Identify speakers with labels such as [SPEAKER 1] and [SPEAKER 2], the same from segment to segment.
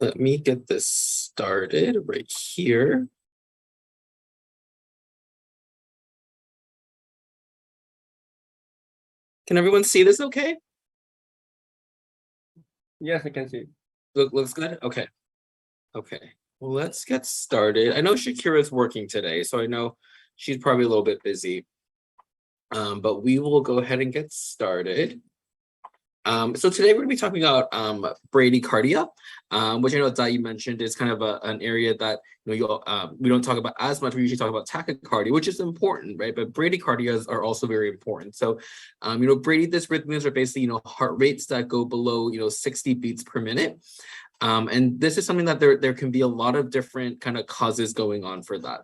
[SPEAKER 1] Let me get this started right here. Can everyone see this okay?
[SPEAKER 2] Yes, I can see.
[SPEAKER 1] Looks good? Okay. Okay. Well, let's get started. I know Shakira's working today, so I know she's probably a little bit busy. But we will go ahead and get started. So today we're going to be talking about bradycardia, which I know that you mentioned is kind of an area that we don't talk about as much. We usually talk about tachycardia, which is important, right? But bradycardias are also very important. So, Bradydysrhythmias are basically heart rates that go below 60 beats per minute, and this is something that there can be a lot of different kind of causes going on for that.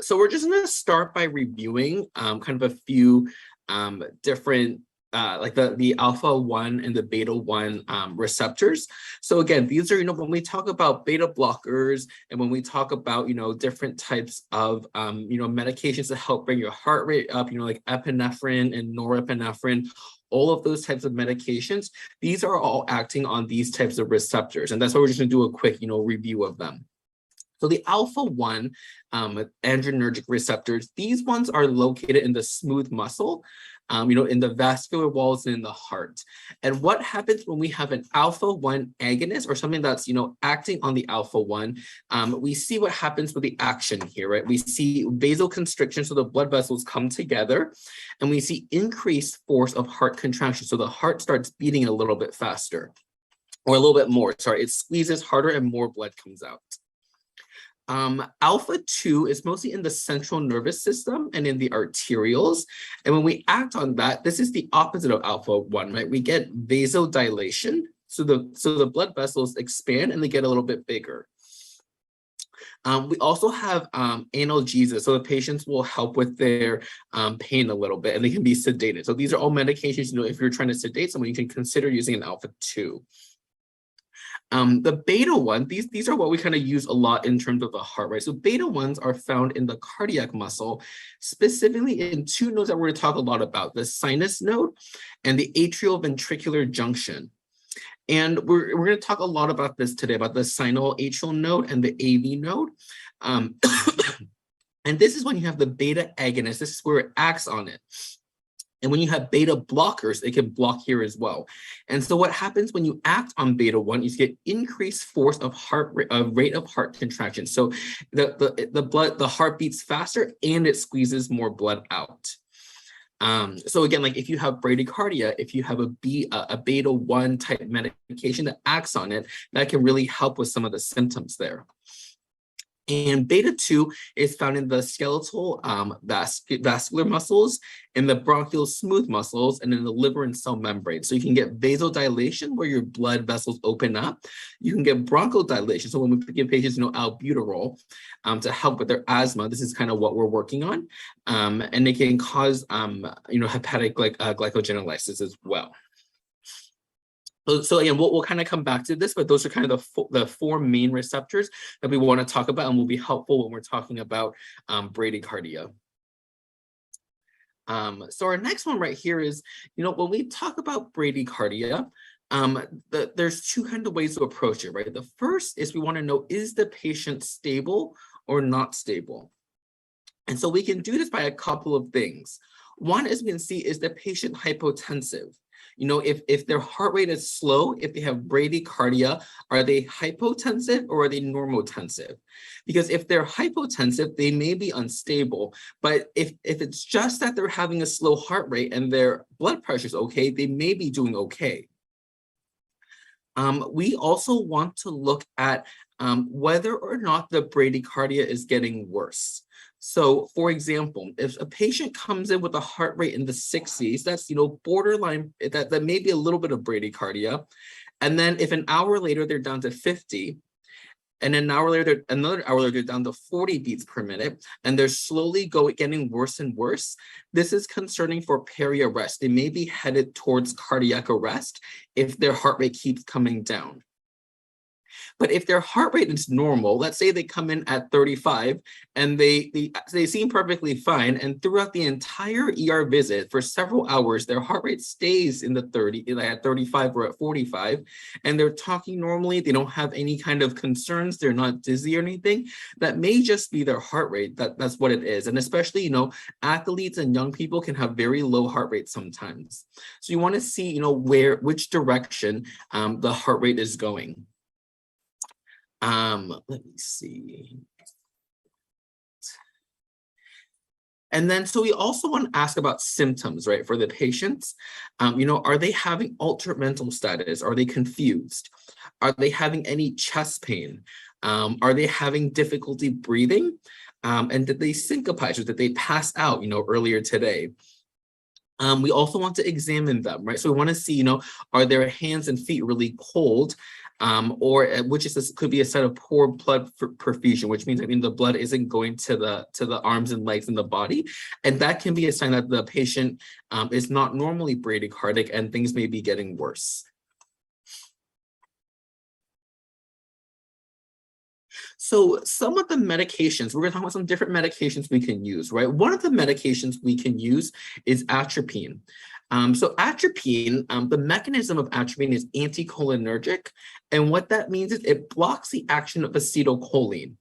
[SPEAKER 1] So we're just going to start by reviewing kind of a few different like the alpha 1 and the beta 1 receptors. So again, these are, when we talk about beta blockers and when we talk about, different types of, medications to help bring your heart rate up, like epinephrine and norepinephrine, all of those types of medications, these are all acting on these types of receptors. And that's why we're just going to do a quick, review of them. So the alpha 1 adrenergic receptors, these ones are located in the smooth muscle, in the vascular walls and in the heart. And what happens when we have an alpha 1 agonist or something that's, acting on the alpha 1, we see what happens with the action here, right? We see vasoconstriction, so the blood vessels come together, and we see increased force of heart contraction. So the heart starts beating a little bit faster, or a little bit more, sorry, it squeezes harder and more blood comes out. Alpha 2 is mostly in the central nervous system and in the arterioles. And when we act on that, this is the opposite of alpha 1, right? We get vasodilation. So the blood vessels expand and they get a little bit bigger. We also have analgesia. So the patients will help with their pain a little bit and they can be sedated. So these are all medications, if you're trying to sedate someone, you can consider using an alpha 2. The beta 1, these are what we kind of use a lot in terms of the heart rate. So beta 1s are found in the cardiac muscle, specifically in two nodes that we're going to talk a lot about, the sinus node and the atrioventricular junction. And we're going to talk a lot about this today, about the sinoatrial node and the AV node. And this is when you have the beta agonist. This is where it acts on it. And when you have beta blockers, it can block here as well. And so what happens when you act on beta 1 is you get increased force of rate of heart contraction. So the heart beats faster and it squeezes more blood out. So again, like if you have bradycardia, if you have a beta 1 type medication that acts on it, that can really help with some of the symptoms there. And beta 2 is found in the skeletal vascular muscles, in the bronchial smooth muscles, and in the liver and cell membrane. So you can get vasodilation where your blood vessels open up. You can get bronchodilation. So when we give patients, albuterol to help with their asthma, this is kind of what we're working on. And it can cause, hepatic glycogenolysis as well. So again, we'll kind of come back to this, but those are kind of the four main receptors that we want to talk about and will be helpful when we're talking about bradycardia. So our next one right here is, when we talk about bradycardia, there's two kind of ways to approach it, right? The first is we want to know, is the patient stable or not stable? And so we can do this by a couple of things. One, as we can see, is the patient hypotensive? If their heart rate is slow, if they have bradycardia, are they hypotensive or are they normotensive? Because if they're hypotensive, they may be unstable. But if it's just that they're having a slow heart rate and their blood pressure is okay, they may be doing okay. We also want to look at whether or not the bradycardia is getting worse. So, for example, if a patient comes in with a heart rate in the 60s, that's, borderline, that may be a little bit of bradycardia. And then if an hour later they're down to 50, and another hour later, they're down to 40 beats per minute, and they're slowly getting worse and worse, this is concerning for peri-arrest. They may be headed towards cardiac arrest if their heart rate keeps coming down. But if their heart rate is normal, let's say they come in at 35 and they seem perfectly fine, and throughout the entire ER visit for several hours, their heart rate stays in the 30, at 35 or at 45, and they're talking normally, they don't have any kind of concerns, they're not dizzy or anything, that may just be their heart rate. That's what it is. And especially, athletes and young people can have very low heart rates sometimes. So you want to see, which direction the heart rate is going. Let me see. And then, so we also want to ask about symptoms, right, for the patients. Are they having altered mental status? Are they confused? Are they having any chest pain? Are they having difficulty breathing? And did they syncopize, or did they pass out, earlier today? We also want to examine them, right? So we want to see, are their hands and feet really cold? Or could be a sign of poor blood perfusion, which means the blood isn't going to the arms and legs and the body, and that can be a sign that the patient is not normally bradycardic and things may be getting worse. So some of the medications, we're going to talk about some different medications we can use, right? One of the medications we can use is atropine. So atropine, the mechanism of atropine is anticholinergic. And what that means is it blocks the action of acetylcholine.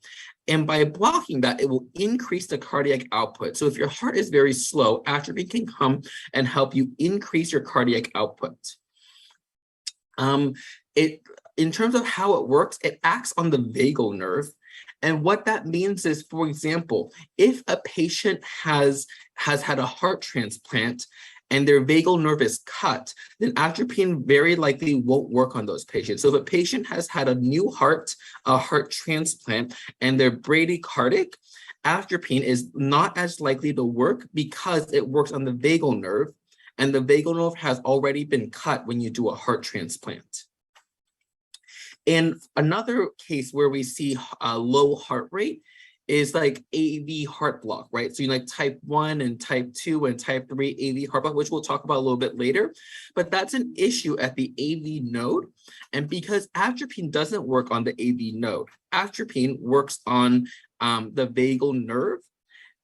[SPEAKER 1] And by blocking that, it will increase the cardiac output. So if your heart is very slow, atropine can come and help you increase your cardiac output. In terms of how it works, it acts on the vagal nerve. And what that means is, for example, if a patient has had a heart transplant and their vagal nerve is cut, then atropine very likely won't work on those patients. So if a patient has had a new heart, a heart transplant, and they're bradycardic, atropine is not as likely to work because it works on the vagal nerve, and the vagal nerve has already been cut when you do a heart transplant. And another case where we see a low heart rate is like AV heart block, right? So you like type 1 and type 2 and type 3 AV heart block, which we'll talk about a little bit later. But that's an issue at the AV node. And because atropine doesn't work on the AV node, atropine works on the vagal nerve.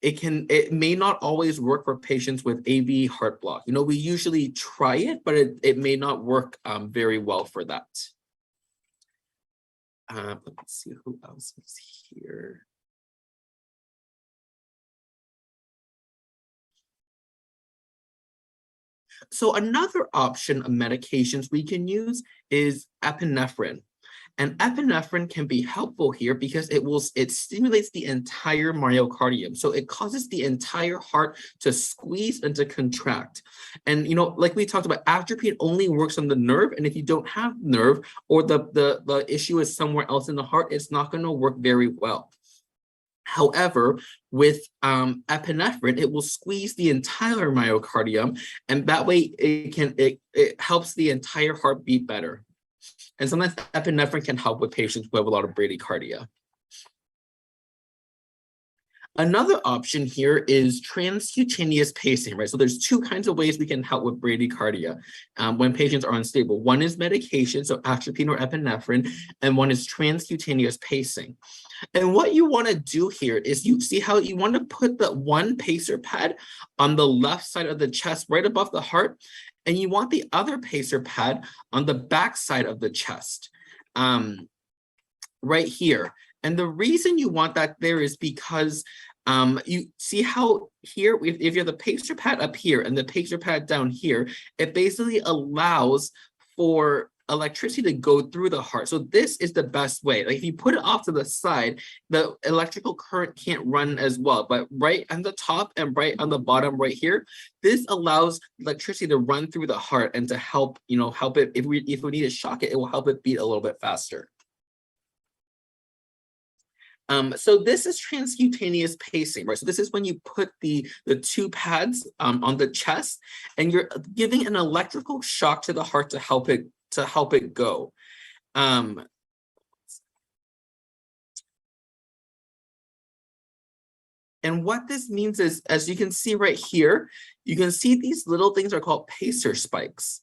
[SPEAKER 1] It may not always work for patients with AV heart block. We usually try it, but it may not work very well for that. Let's see who else is here. So another option of medications we can use is epinephrine. And epinephrine can be helpful here because it stimulates the entire myocardium. So it causes the entire heart to squeeze and to contract. And like we talked about, atropine only works on the nerve. And if you don't have nerve, or the issue is somewhere else in the heart, it's not going to work very well. However, with epinephrine, it will squeeze the entire myocardium, and that way it helps the entire heart beat better. And sometimes epinephrine can help with patients who have a lot of bradycardia. Another option here is transcutaneous pacing, right? So there's two kinds of ways we can help with bradycardia when patients are unstable. One is medication, so atropine or epinephrine, and one is transcutaneous pacing. And what you want to do here is you see how you want to put the one pacer pad on the left side of the chest, right above the heart, and you want the other pacer pad on the back side of the chest, right here. And the reason you want that there is because you see how here, if you have the pacer pad up here and the pacer pad down here, it basically allows for electricity to go through the heart. So this is the best way. Like if you put it off to the side, the electrical current can't run as well. But right on the top and right on the bottom right here, this allows electricity to run through the heart and to help, help it. If we need to shock it, it will help it beat a little bit faster. So this is transcutaneous pacing, right? So this is when you put the two pads on the chest, and you're giving an electrical shock to the heart to help it go. And what this means is, as you can see right here, you can see these little things are called pacer spikes.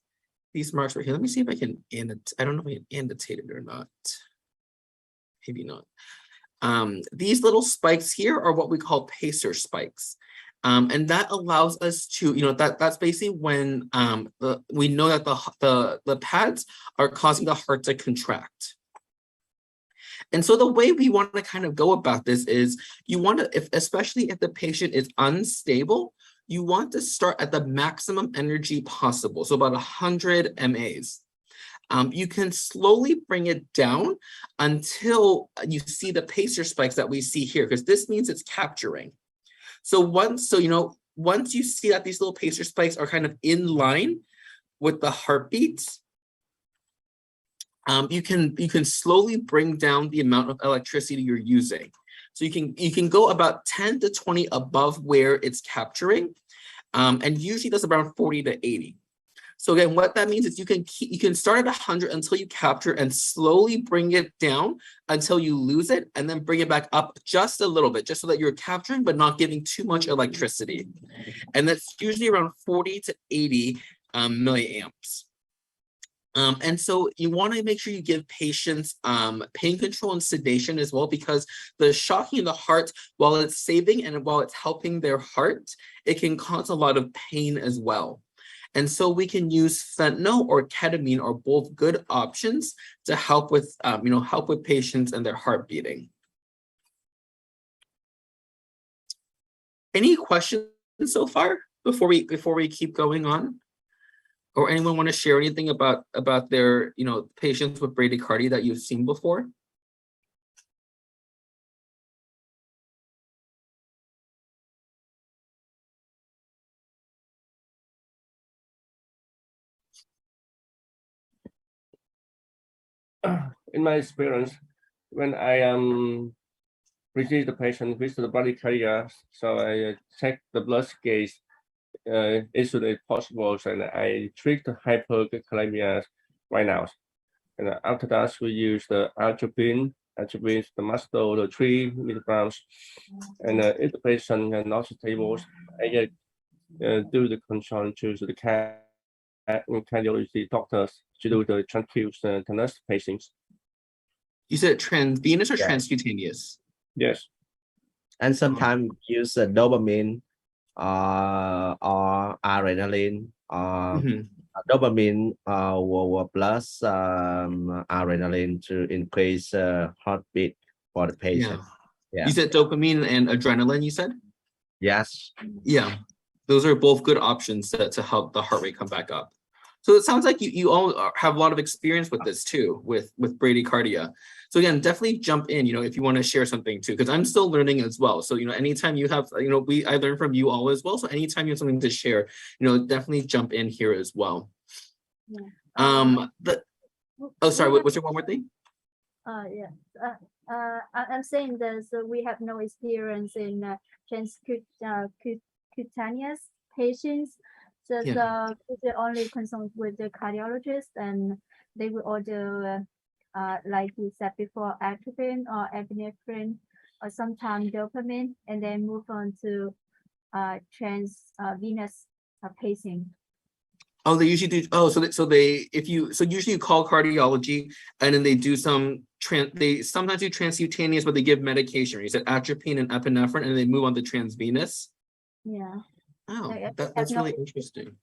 [SPEAKER 1] These marks right here. Let me see if I can annotate. I don't know if I can annotate it or not. maybe not. These little spikes here are what we call pacer spikes. And that allows us to, that's basically when we know that the pads are causing the heart to contract. And so the way we want to kind of go about this is you want to, especially if the patient is unstable, you want to start at the maximum energy possible, so about 100 MAs. You can slowly bring it down until you see the pacer spikes that we see here, because this means it's capturing. So once you see that these little pacer spikes are kind of in line with the heartbeats, you can slowly bring down the amount of electricity you're using. So you can go about 10 to 20 above where it's capturing, and usually that's around 40 to 80. So again, what that means is you can start at 100 until you capture and slowly bring it down until you lose it, and then bring it back up just a little bit, just so that you're capturing but not giving too much electricity. And that's usually around 40 to 80 milliamps. And so you want to make sure you give patients pain control and sedation as well, because the shocking in the heart, while it's saving and while it's helping their heart, it can cause a lot of pain as well. And so we can use fentanyl or ketamine, are both good options to help with patients and their heart beating. Any questions so far before we keep going on? Or anyone want to share anything about their patients with bradycardia that you've seen before?
[SPEAKER 2] In my experience, when I receive the patient with the bradycardia, so I check the blood gauge as soon as possible, and I treat the hyperkalemia right now. And after that, we use the atropine, the muscle, the 3 milligrams. And if the patient is not stable, I do the control to the cardiology doctors to do the transcutaneous pacing.
[SPEAKER 1] You said transvenous or transcutaneous?
[SPEAKER 2] Yes.
[SPEAKER 3] And sometimes use dopamine or adrenaline, dopamine plus adrenaline to increase heartbeat for the patient.
[SPEAKER 1] You said dopamine and adrenaline, you said?
[SPEAKER 3] Yes.
[SPEAKER 1] Yeah, those are both good options to help the heart rate come back up. So it sounds like you all have a lot of experience with this too, with bradycardia. So again, definitely jump in, if you want to share something too, because I'm still learning as well. So, anytime you have, I learn from you all as well. So anytime you have something to share, definitely jump in here as well. Yeah. Sorry, what's your one more thing?
[SPEAKER 4] I'm saying that we have no experience in transcutaneous patients. So they're only concerned with the cardiologist, and they will order, like you said before, atropine or epinephrine, or sometimes dopamine, and then move on to transvenous pacing.
[SPEAKER 1] Oh, they usually do. Oh, so usually you call cardiology, and then they do they sometimes do transcutaneous, but they give medication. You said atropine and epinephrine, and they move on to transvenous.
[SPEAKER 4] Yeah.
[SPEAKER 1] Oh, that's really interesting.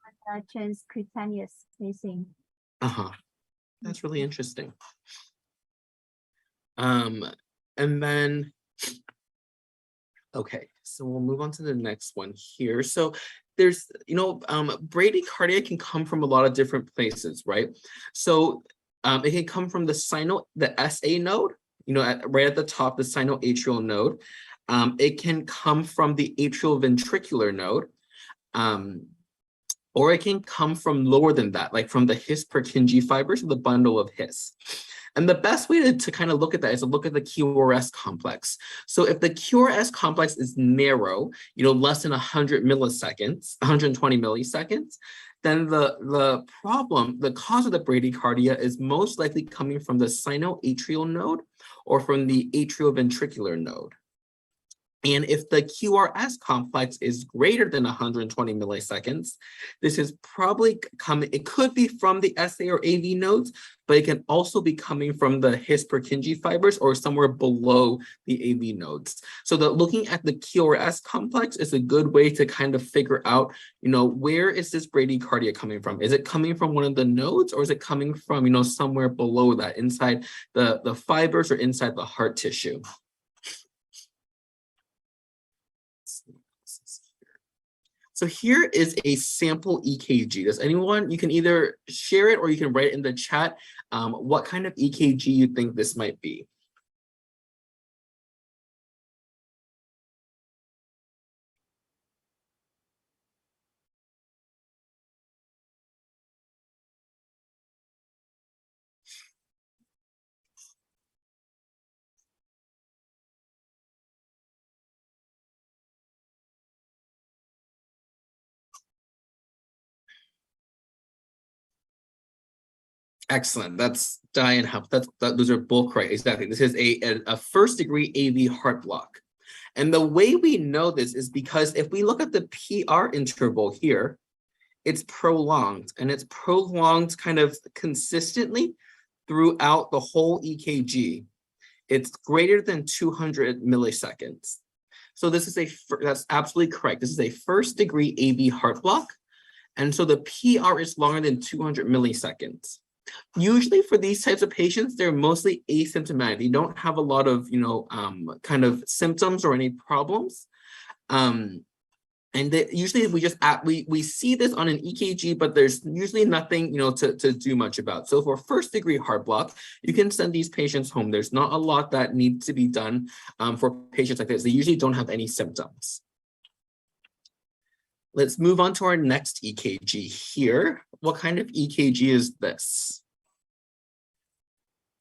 [SPEAKER 4] Transcutaneous pacing.
[SPEAKER 1] That's really interesting. And then, okay, so we'll move on to the next one here. So there's, bradycardia can come from a lot of different places, right? So it can come from the SA node, right at the top, the sinoatrial node. It can come from the atrioventricular node. Or it can come from lower than that, like from the His-Purkinje fibers, or the bundle of His. And the best way to kind of look at that is to look at the QRS complex. So if the QRS complex is narrow, less than 100 milliseconds, 120 milliseconds, then the cause of the bradycardia is most likely coming from the sinoatrial node or from the atrioventricular node. And if the QRS complex is greater than 120 milliseconds, this is probably coming, it could be from the SA or AV nodes, but it can also be coming from the His-Purkinje fibers or somewhere below the AV nodes. So that looking at the QRS complex is a good way to kind of figure out, where is this bradycardia coming from? Is it coming from one of the nodes, or is it coming from, somewhere below that, inside the fibers or inside the heart tissue? So here is a sample EKG. Does anyone, you can either share it or you can write it in the chat, what kind of EKG you think this might be. Excellent. That's Diane Huff. Those are both correct. Exactly. This is a first degree AV heart block. And the way we know this is because if we look at the PR interval here, it's prolonged, and it's prolonged kind of consistently throughout the whole EKG. It's greater than 200 milliseconds. So this is that's absolutely correct. This is a first degree AV heart block. And so the PR is longer than 200 milliseconds. Usually for these types of patients, they're mostly asymptomatic. They don't have a lot of, kind of symptoms or any problems. And usually we see this on an EKG, but there's usually nothing, to do much about. So for first degree heart block, you can send these patients home. There's not a lot that needs to be done for patients like this. They usually don't have any symptoms. Let's move on to our next EKG here. What kind of EKG is this?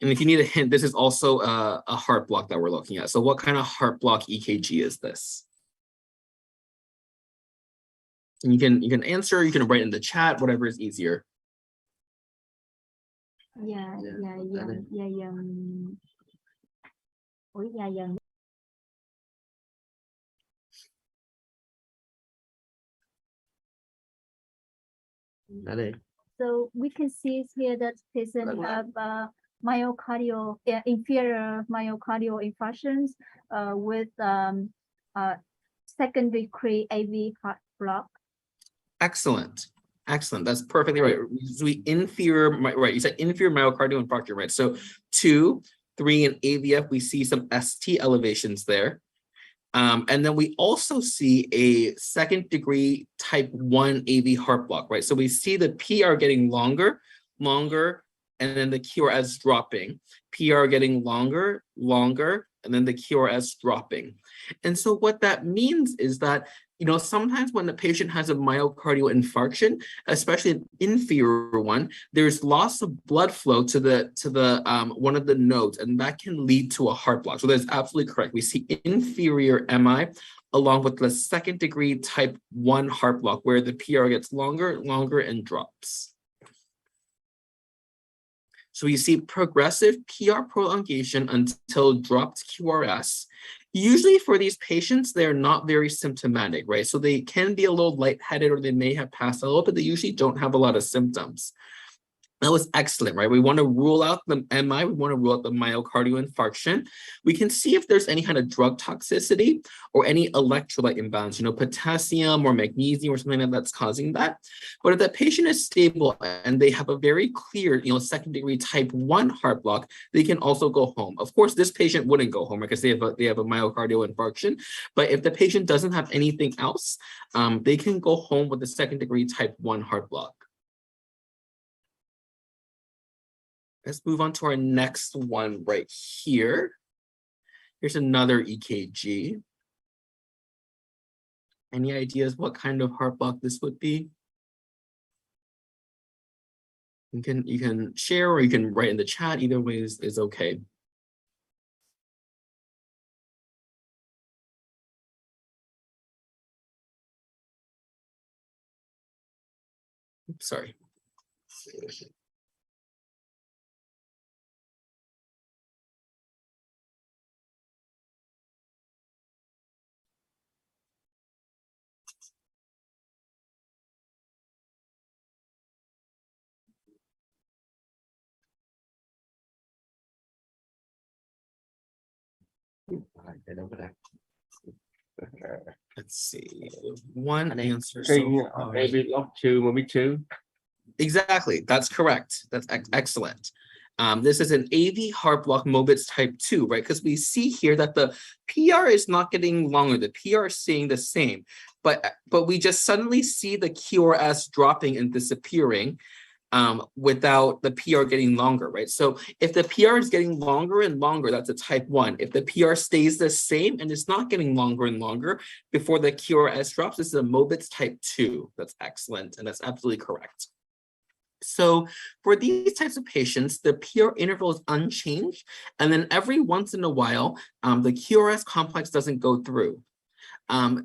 [SPEAKER 1] And if you need a hint, this is also a heart block that we're looking at. So what kind of heart block EKG is this? And you can answer, you can write in the chat, whatever is easier.
[SPEAKER 4] Yeah. So we can see here that patient have myocardial, inferior myocardial infarctions with second degree AV heart block.
[SPEAKER 1] Excellent. Excellent. That's perfectly right. So you said inferior myocardial infarction, right? So 2, 3 in AVF, we see some ST elevations there. And then we also see a second degree type 1 AV heart block, right? So we see the PR getting longer, and then the QRS dropping. PR getting longer, and then the QRS dropping. And so what that means is that, sometimes when the patient has a myocardial infarction, especially an inferior one, there's loss of blood flow to the one of the nodes, and that can lead to a heart block. So that's absolutely correct. We see inferior MI along with the second degree type 1 heart block, where the PR gets longer, and drops. So you see progressive PR prolongation until dropped QRS. Usually for these patients, they're not very symptomatic, right? So they can be a little lightheaded, or they may have passed a little, but they usually don't have a lot of symptoms. That was excellent, right? We want to rule out the MI, we want to rule out the myocardial infarction. We can see if there's any kind of drug toxicity or any electrolyte imbalance, potassium or magnesium or something that's causing that. But if that patient is stable and they have a very clear, second degree type 1 heart block, they can also go home. Of course, this patient wouldn't go home because they have a myocardial infarction. But if the patient doesn't have anything else, they can go home with a second degree type 1 heart block. Let's move on to our next one right here. Here's another EKG. Any ideas what kind of heart block this would be? You can share, or you can write in the chat. Either way is okay. Oops, sorry. Let's see. One answer
[SPEAKER 2] Three,
[SPEAKER 1] so far.
[SPEAKER 2] maybe up to maybe two.
[SPEAKER 1] Exactly. That's correct. That's excellent. This is an AV heart block Mobitz type 2, right? Because we see here that the PR is not getting longer. The PR is staying the same. But we just suddenly see the QRS dropping and disappearing without the PR getting longer, right? So if the PR is getting longer and longer, that's a type 1. If the PR stays the same and it's not getting longer and longer before the QRS drops, this is a Mobitz type 2. That's excellent, and that's absolutely correct. So for these types of patients, the PR interval is unchanged, and then every once in a while, the QRS complex doesn't go through.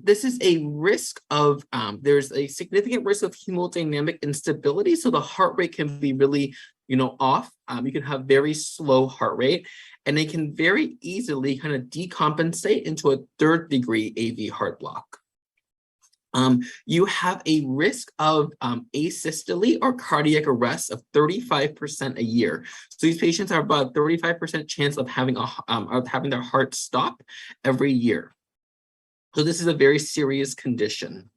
[SPEAKER 1] This is a risk of, there's a significant risk of hemodynamic instability. So the heart rate can be really, off. You can have very slow heart rate, and it can very easily kind of decompensate into a 3rd degree AV heart block. You have a risk of asystole or cardiac arrest of 35% a year. So these patients have about 35% chance of having their heart stop every year. So this is a very serious condition.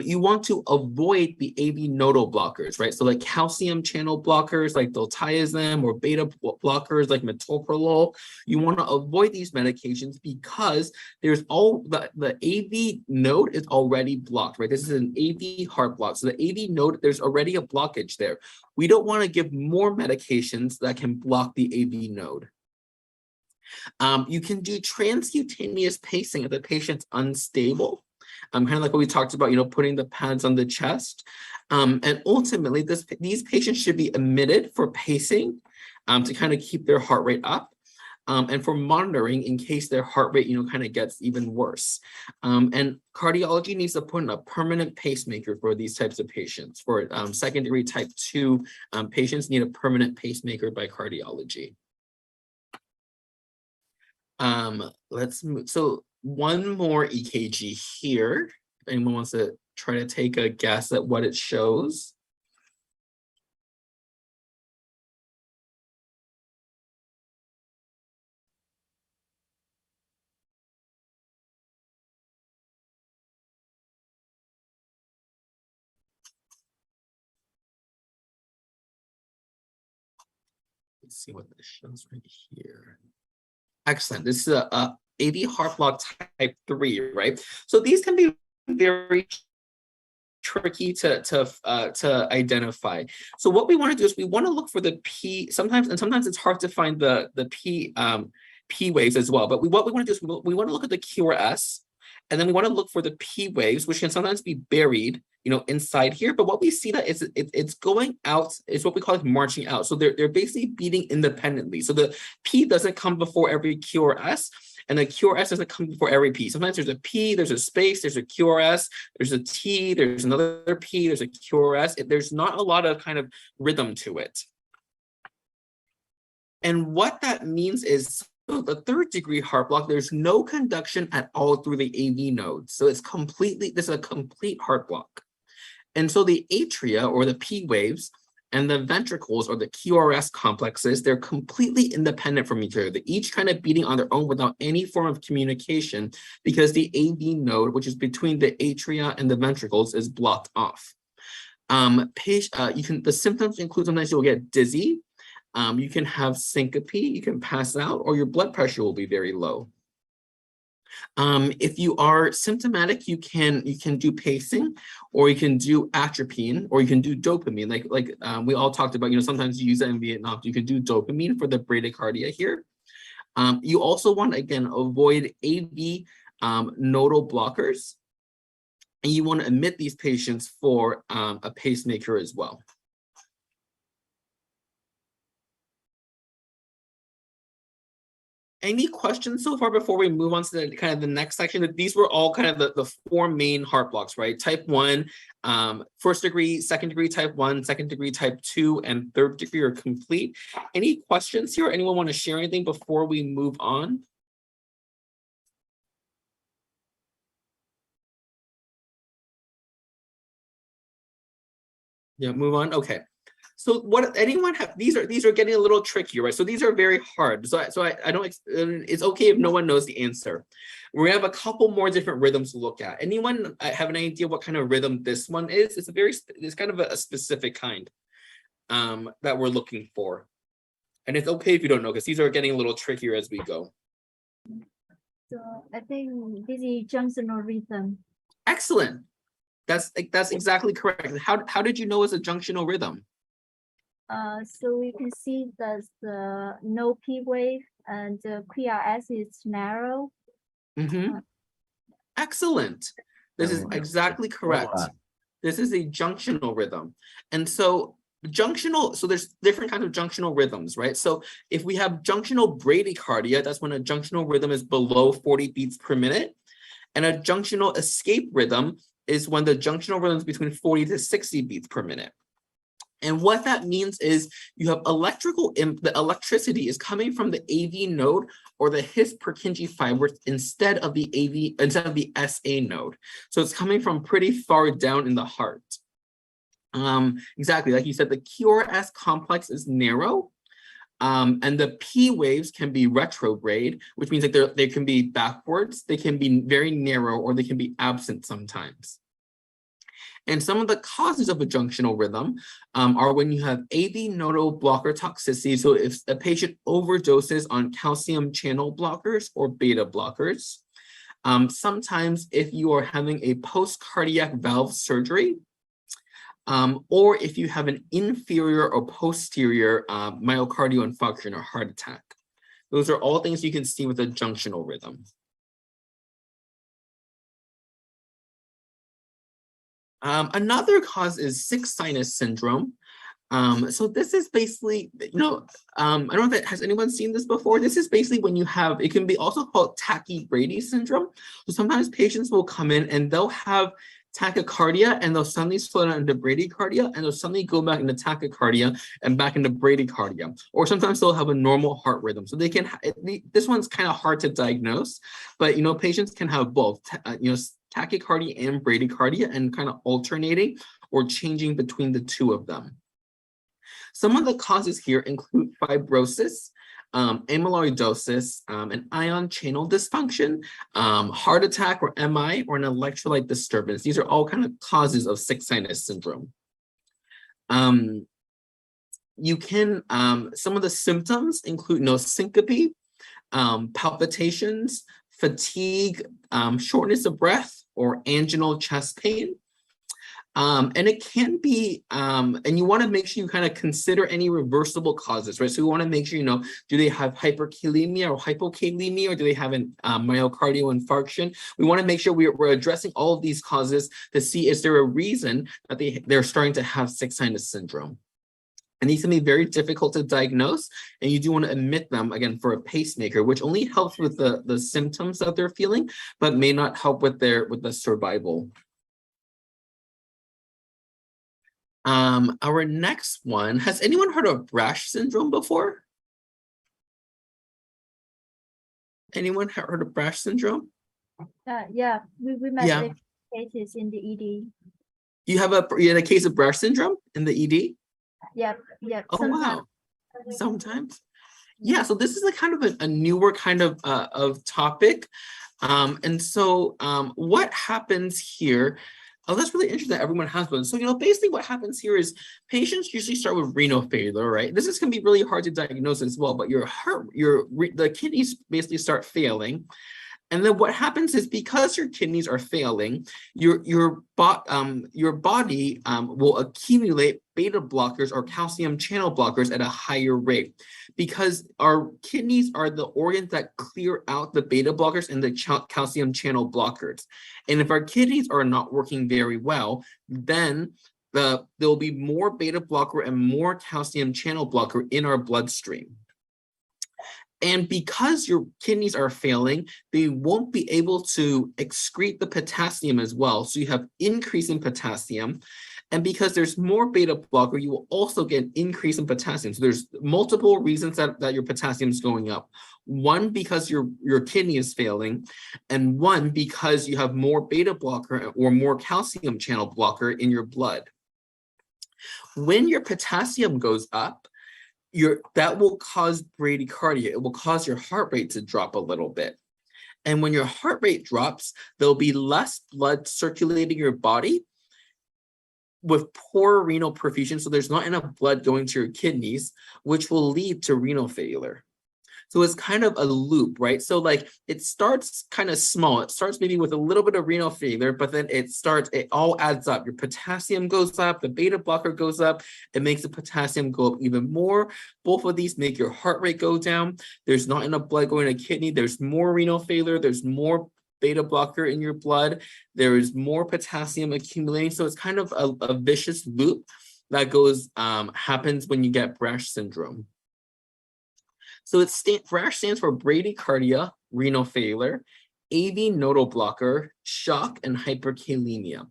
[SPEAKER 1] You want to avoid the AV nodal blockers, right? So like calcium channel blockers like diltiazem or beta blockers like metoprolol. You want to avoid these medications because there's the AV node is already blocked, right? This is an AV heart block. So the AV node, there's already a blockage there. We don't want to give more medications that can block the AV node. You can do transcutaneous pacing if the patient's unstable. Kind of like what we talked about, putting the pads on the chest. And ultimately, these patients should be admitted for pacing to kind of keep their heart rate up and for monitoring in case their heart rate, kind of gets even worse. And cardiology needs to put in a permanent pacemaker for these types of patients. For 2nd degree type 2 patients need a permanent pacemaker by cardiology. Let's move. So one more EKG here. If anyone wants to try to take a guess at what it shows. Let's see what this shows right here. Excellent. This is a AV heart block type 3, right? So these can be very tricky to identify. So what we want to do is we want to look for the P. Sometimes it's hard to find the P waves as well. But what we want to do is we want to look at the QRS, and then we want to look for the P waves, which can sometimes be buried, inside here. But what we see that it's going out, is what we call it marching out. So they're basically beating independently. So the P doesn't come before every QRS, and the QRS doesn't come before every P. Sometimes there's a P, there's a space, there's a QRS, there's a T, there's another P, there's a QRS. There's not a lot of kind of rhythm to it. And what that means is, so the 3rd degree heart block, there's no conduction at all through the AV node. So this is a complete heart block. And so the atria, or the P waves, and the ventricles, or the QRS complexes, they're completely independent from each other. They're each kind of beating on their own without any form of communication, because the AV node, which is between the atria and the ventricles, is blocked off. The symptoms include, sometimes you'll get dizzy, you can have syncope, you can pass out, or your blood pressure will be very low. If you are symptomatic, you can do pacing, or you can do atropine, or you can do dopamine. Like we all talked about, sometimes you use that in Vietnam. You can do dopamine for the bradycardia here. You also want to, again, avoid AV nodal blockers, and you want to admit these patients for a pacemaker as well. Any questions so far before we move on to the kind of the next section? These were all kind of the 4 main heart blocks, right? Type 1, 1st degree, 2nd degree type 1, 2nd degree type 2, and 3rd degree are complete. Any questions here? Anyone want to share anything before we move on? Yeah, move on. Okay. So what anyone have, these are getting a little tricky, right? So these are very hard. So I don't, it's okay if no one knows the answer. We have a couple more different rhythms to look at. Anyone have an idea what kind of rhythm this one is? It's kind of a specific kind that we're looking for. And it's okay if you don't know, because these are getting a little trickier as we go.
[SPEAKER 4] So I think this is junctional rhythm.
[SPEAKER 1] Excellent. That's exactly correct. How did you know it's a junctional rhythm?
[SPEAKER 4] So we can see that the no P wave and the QRS is narrow.
[SPEAKER 1] Excellent. This is exactly correct. This is a junctional rhythm. And so there's different kinds of junctional rhythms, right? So if we have junctional bradycardia, that's when a junctional rhythm is below 40 beats per minute. And a junctional escape rhythm is when the junctional rhythm is between 40 to 60 beats per minute. And what that means is you have the electricity is coming from the AV node or the His-Purkinje fibers instead of the SA node. So it's coming from pretty far down in the heart. Exactly, like you said, the QRS complex is narrow. And the P waves can be retrograde, which means that they can be backwards, they can be very narrow, or they can be absent sometimes. And some of the causes of a junctional rhythm are when you have AV nodal blocker toxicity. So if a patient overdoses on calcium channel blockers or beta blockers, sometimes if you are having a post-cardiac valve surgery, or if you have an inferior or posterior myocardial infarction or heart attack. Those are all things you can see with a junctional rhythm. Another cause is sick sinus syndrome. So this is basically, I don't know if has anyone seen this before? This is basically when you have, it can be also called tachybrady syndrome. So sometimes patients will come in and they'll have tachycardia and they'll suddenly slow down into bradycardia and they'll suddenly go back into tachycardia and back into bradycardia. Or sometimes they'll have a normal heart rhythm. So they can, this one's kind of hard to diagnose, but patients can have both, tachycardia and bradycardia and kind of alternating or changing between the two of them. Some of the causes here include fibrosis, amyloidosis, an ion channel dysfunction, heart attack or MI, or an electrolyte disturbance. These are all kind of causes of sick sinus syndrome. You can, some of the symptoms include syncope, palpitations, fatigue, shortness of breath, or anginal chest pain. And it can be, and you want to make sure you kind of consider any reversible causes, right? So we want to make sure, do they have hyperkalemia or hypokalemia, or do they have an myocardial infarction? We want to make sure we're addressing all of these causes to see, is there a reason that they're starting to have sick sinus syndrome? And these can be very difficult to diagnose, and you do want to admit them, again, for a pacemaker, which only helps with the symptoms that they're feeling, but may not help with the survival. Our next one, has anyone heard of BRASH syndrome before? Anyone heard of BRASH syndrome?
[SPEAKER 4] Yeah, we met cases in the ED. You had
[SPEAKER 1] a case of BRASH syndrome in the ED?
[SPEAKER 4] Yeah.
[SPEAKER 1] Oh, sometimes. Wow. Sometimes. Yeah, so this is a kind of a newer kind of topic. And so what happens here, that's really interesting that everyone has one. So, basically what happens here is patients usually start with renal failure, right? This is going to be really hard to diagnose as well, but the kidneys basically start failing. And then what happens is, because your kidneys are failing, your body will accumulate beta blockers or calcium channel blockers at a higher rate, because our kidneys are the organs that clear out the beta blockers and the calcium channel blockers. And if our kidneys are not working very well, then there will be more beta blocker and more calcium channel blocker in our bloodstream. And because your kidneys are failing, they won't be able to excrete the potassium as well. So you have increase in potassium. And because there's more beta blocker, you will also get an increase in potassium. So there's multiple reasons that your potassium is going up. One, because your kidney is failing, and one, because you have more beta blocker or more calcium channel blocker in your blood. When your potassium goes up, that will cause bradycardia. It will cause your heart rate to drop a little bit. And when your heart rate drops, there'll be less blood circulating your body with poor renal perfusion. So there's not enough blood going to your kidneys, which will lead to renal failure. So it's kind of a loop, right? So like it starts kind of small. It starts maybe with a little bit of renal failure, but then it all adds up. Your potassium goes up, the beta blocker goes up. It makes the potassium go up even more. Both of these make your heart rate go down. There's not enough blood going to kidney. There's more renal failure. There's more beta blocker in your blood. There is more potassium accumulating. So it's kind of a vicious loop that happens when you get BRASH syndrome. So BRASH stands for bradycardia, renal failure, AV nodal blocker, shock, and hyperkalemia.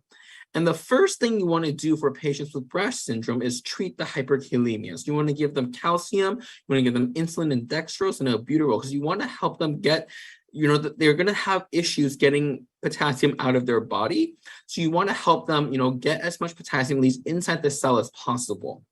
[SPEAKER 1] And the first thing you want to do for patients with BRASH syndrome is treat the hyperkalemias. You want to give them calcium, you want to give them insulin and dextrose and albuterol, because you want to help them get, they're going to have issues getting potassium out of their body. So you want to help them, get as much potassium release inside the cell as possible.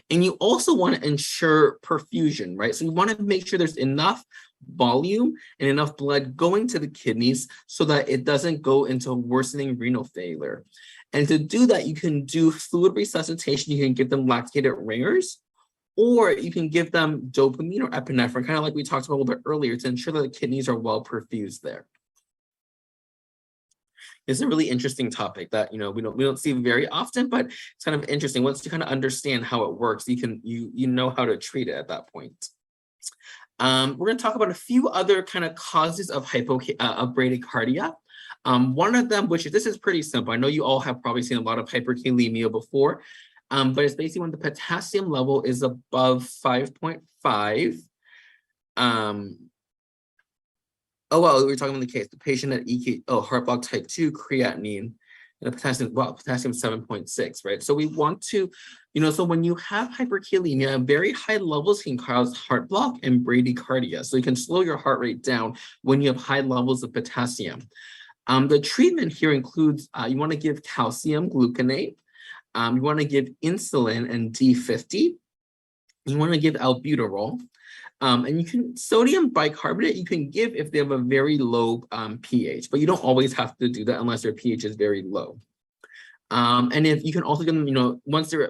[SPEAKER 1] And you also want to ensure perfusion, right? So you want to make sure there's enough volume and enough blood going to the kidneys so that it doesn't go into worsening renal failure. And to do that, you can do fluid resuscitation. You can give them lactated ringers, or you can give them dopamine or epinephrine, kind of like we talked about a little bit earlier, to ensure that the kidneys are well perfused there. It's a really interesting topic that we don't see very often, but it's kind of interesting. Once you kind of understand how it works, you know how to treat it at that point. We're going to talk about a few other kind of causes of bradycardia. One of them, this is pretty simple. I know you all have probably seen a lot of hyperkalemia before, but it's basically when the potassium level is above 5.5. Oh, well, we're talking about the case, the patient at heart block type 2, creatinine, and potassium 7.6, right? So we want to, so when you have hyperkalemia, very high levels can cause heart block and bradycardia. So you can slow your heart rate down when you have high levels of potassium. The treatment here includes, you want to give calcium gluconate, you want to give insulin and D50, you want to give albuterol. And you can sodium bicarbonate, you can give if they have a very low pH, but you don't always have to do that unless their pH is very low. And if you can also give them,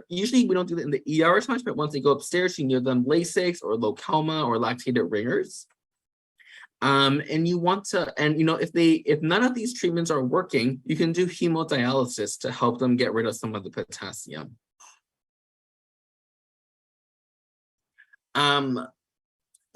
[SPEAKER 1] usually we don't do that in the ER as much, but once they go upstairs, you can give them Lasix or Lokelma or lactated ringers. And you want to, if none of these treatments are working, you can do hemodialysis to help them get rid of some of the potassium.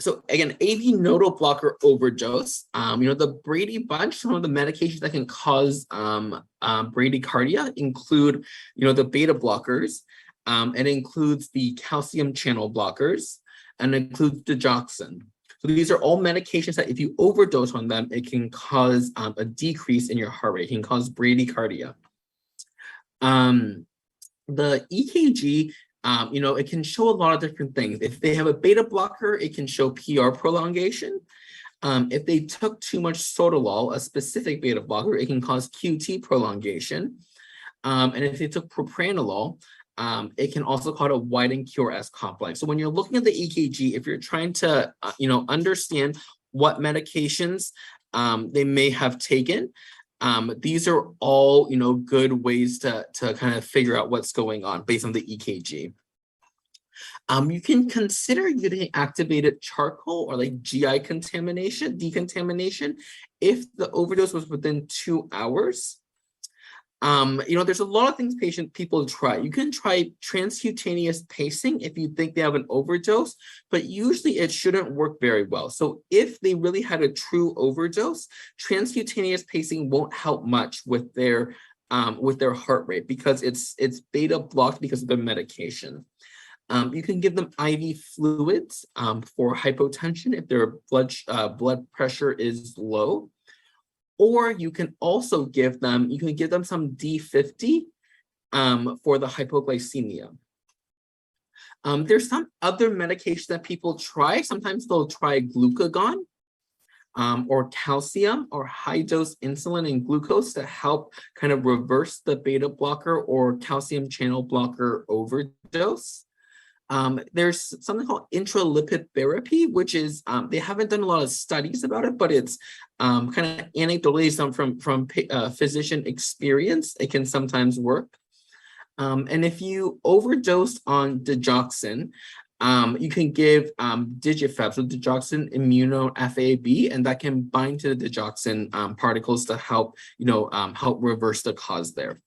[SPEAKER 1] So again, AV nodal blocker overdose. The Brady bunch, some of the medications that can cause bradycardia include, the beta blockers. It includes the calcium channel blockers, and it includes digoxin. So these are all medications that if you overdose on them, it can cause a decrease in your heart rate. It can cause bradycardia. The EKG, it can show a lot of different things. If they have a beta blocker, it can show PR prolongation. If they took too much sotalol, a specific beta blocker, it can cause QT prolongation. And if they took propranolol, it can also cause a widened QRS complex. So when you're looking at the EKG, if you're trying to, understand what medications they may have taken, these are all, good ways to kind of figure out what's going on based on the EKG. You can consider using activated charcoal or like GI decontamination, if the overdose was within 2 hours. There's a lot of things people try. You can try transcutaneous pacing if you think they have an overdose, but usually it shouldn't work very well. So if they really had a true overdose, transcutaneous pacing won't help much with their heart rate because it's beta blocked because of the medication. You can give them IV fluids for hypotension if their blood pressure is low. Or you can also give them some D50 for the hypoglycemia. There's some other medication that people try. Sometimes they'll try glucagon. or calcium or high dose insulin and glucose to help kind of reverse the beta blocker or calcium channel blocker overdose. There's something called intralipid therapy, which is they haven't done a lot of studies about it, but it's kind of anecdotally from physician experience. It can sometimes work. And if you overdose on digoxin, you can give Digifab, so digoxin immuno FAB, and that can bind to the digoxin particles to help help reverse the cause there.